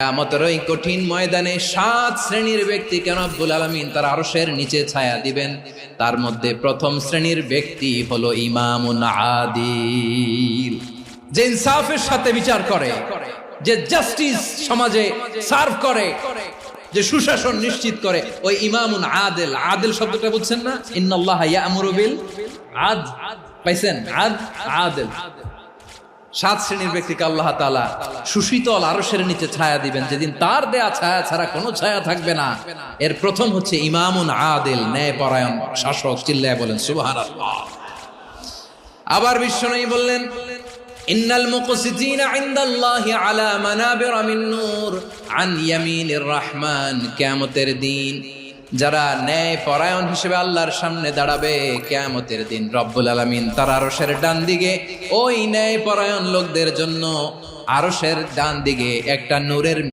কিয়ামতের ওই কঠিন ময়দানে 7 শ্রেণীর ব্যক্তিকে রব্বুল আলামিন তার আরশের নিচে ছায়া দিবেন। তার মধ্যে প্রথম শ্রেণীর ব্যক্তি হলো ইমামুন আদিল, যে ইনসাফের সাথে বিচার করে, যে জাস্টিস সমাজে সার্ভ করে, যে সুশাসন নিশ্চিত করে, ওই ইমামুন আদিল। আদিল শব্দটা বুঝছেন না? ইন্নাল্লাহা ইয়া'মুরু বিল আদল, পাইছেন? আদিল। 7 শ্রেণীর ব্যক্তিকে আল্লাহ তাআলা সুশীতল আরশের নিচে ছায়া দিবেন, যেদিন তার দেয়া ছায়া ছাড়া কোনো ছায়া থাকবে না। এর প্রথম হচ্ছে ইমামুন আদিল, ন্যায়পরায়ণ শাসক। চিল্লায় বলেন সুবহানাল্লাহ। আবার বিশ্বনবী বললেন, ইন্নাল মুকসিতিনা ইনদাল্লাহি আলা মানাবিরা মিন নূর আন ইয়ামিনির রহমান। কিয়ামতের দিন যারা ন্যায় পরায়ণ হিসেবে আল্লাহর সামনে দাঁড়াবে, কিয়ামতের দিন রব্বুল আলামিন তার আরশের ডান দিকে ওই ন্যায় পরায়ণ লোকদের জন্য আরশের ডান দিকে একটা নূরের